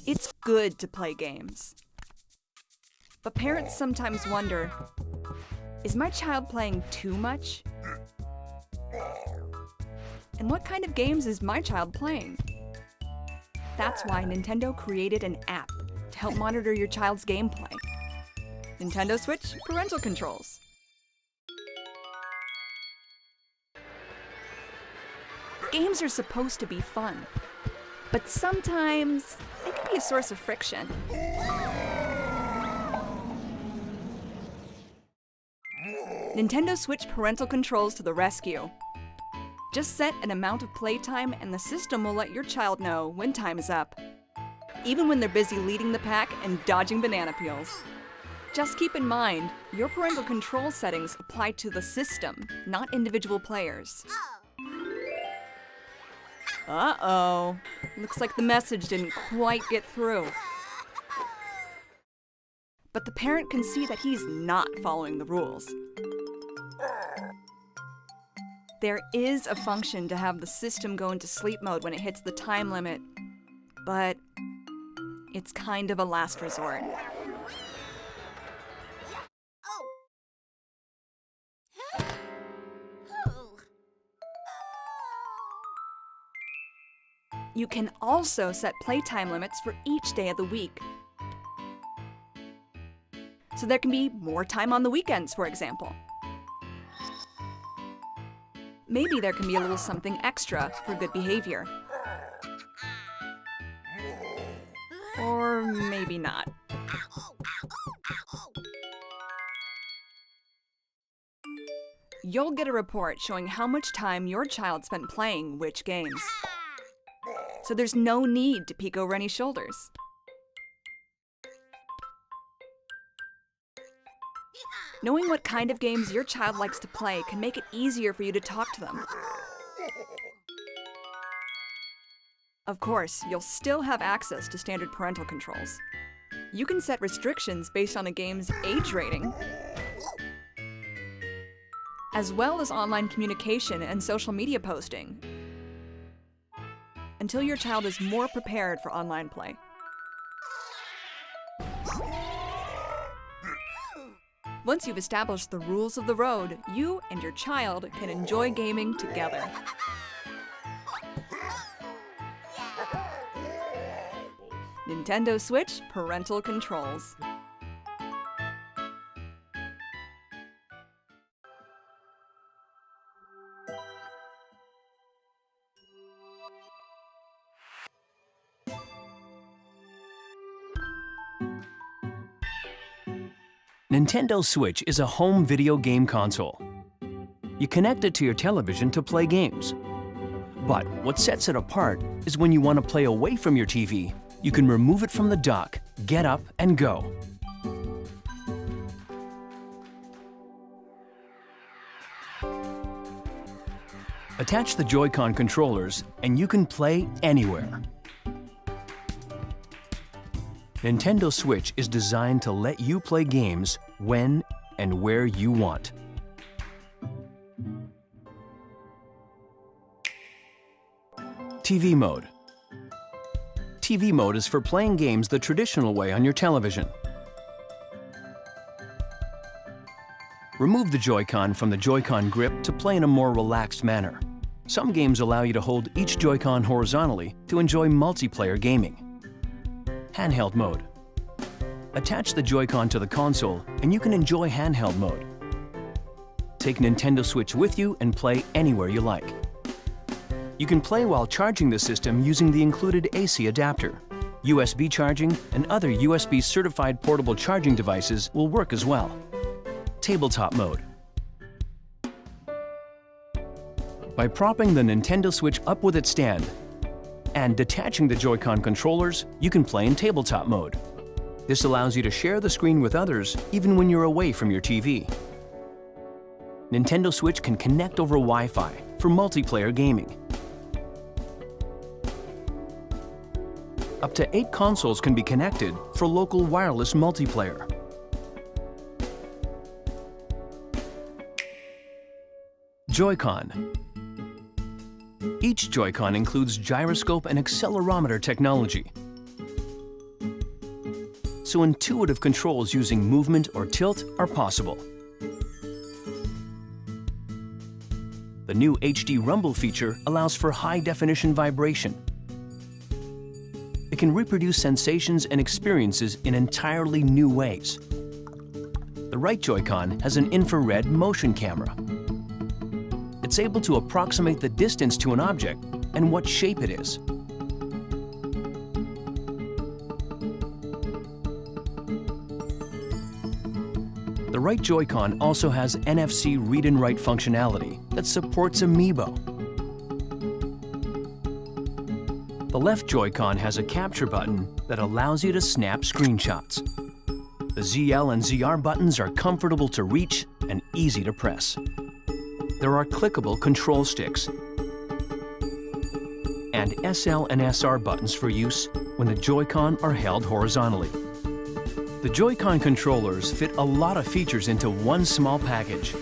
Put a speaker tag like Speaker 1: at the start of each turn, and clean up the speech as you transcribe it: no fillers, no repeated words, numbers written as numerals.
Speaker 1: It's good to play games. But parents sometimes wonder, is my child playing too much? And what kind of games is my child playing? That's why Nintendo created an app to help monitor your child's gameplay. Nintendo Switch Parental Controls. Games are supposed to be fun, but sometimes they can be a source of friction. Nintendo Switch Parental Controls to the rescue. Just set an amount of playtime and the system will let your child know when time is up, even when they're busy leading the pack and dodging banana peels. Just keep in mind, your parental control settings apply to the system, not individual players. Uh-oh. Looks like the message didn't quite get through. But the parent can see that he's not following the rules. There is a function to have the system go into sleep mode when it hits the time limit, but it's kind of a last resort. You can also set playtime limits for each day of the week. So there can be more time on the weekends, for example. Maybe there can be a little something extra for good behavior. Or maybe not. You'll get a report showing how much time your child spent playing which games. So there's no need to peek over any shoulders. Knowing what kind of games your child likes to play can make it easier for you to talk to them. Of course, you'll still have access to standard parental controls. You can set restrictions based on a game's age rating, as well as online communication and social media posting, until your child is more prepared for online play. Once you've established the rules of the road, you and your child can enjoy gaming together. Nintendo Switch Parental Controls.
Speaker 2: Nintendo Switch is a home video game console. You connect it to your television to play games. But what sets it apart is when you want to play away from your TV, you can remove it from the dock, get up, and go. Attach the Joy-Con controllers and you can play anywhere. Nintendo Switch is designed to let you play games when and where you want. TV mode. TV mode is for playing games the traditional way on your television. Remove the Joy-Con from the Joy-Con grip to play in a more relaxed manner. Some games allow you to hold each Joy-Con horizontally to enjoy multiplayer gaming. Handheld mode. Attach the Joy-Con to the console and you can enjoy handheld mode. Take Nintendo Switch with you and play anywhere you like. You can play while charging the system using the included AC adapter. USB charging and other USB certified portable charging devices will work as well. Tabletop mode. By propping the Nintendo Switch up with its stand and detaching the Joy-Con controllers, you can play in tabletop mode. This allows you to share the screen with others even when you're away from your TV. Nintendo Switch can connect over Wi-Fi for multiplayer gaming. Up to 8 consoles can be connected for local wireless multiplayer. Joy-Con. Each Joy-Con includes gyroscope and accelerometer technology. so intuitive controls using movement or tilt are possible. The new HD Rumble feature allows for high-definition vibration. It can reproduce sensations and experiences in entirely new ways. The right Joy-Con has an infrared motion camera. It's able to approximate the distance to an object and what shape it is. The right Joy-Con also has NFC read and write functionality that supports Amiibo. The left Joy-Con has a capture button that allows you to snap screenshots. The ZL and ZR buttons are comfortable to reach and easy to press. There are clickable control sticks and SL and SR buttons for use when the Joy-Con are held horizontally. The Joy-Con controllers fit a lot of features into one small package.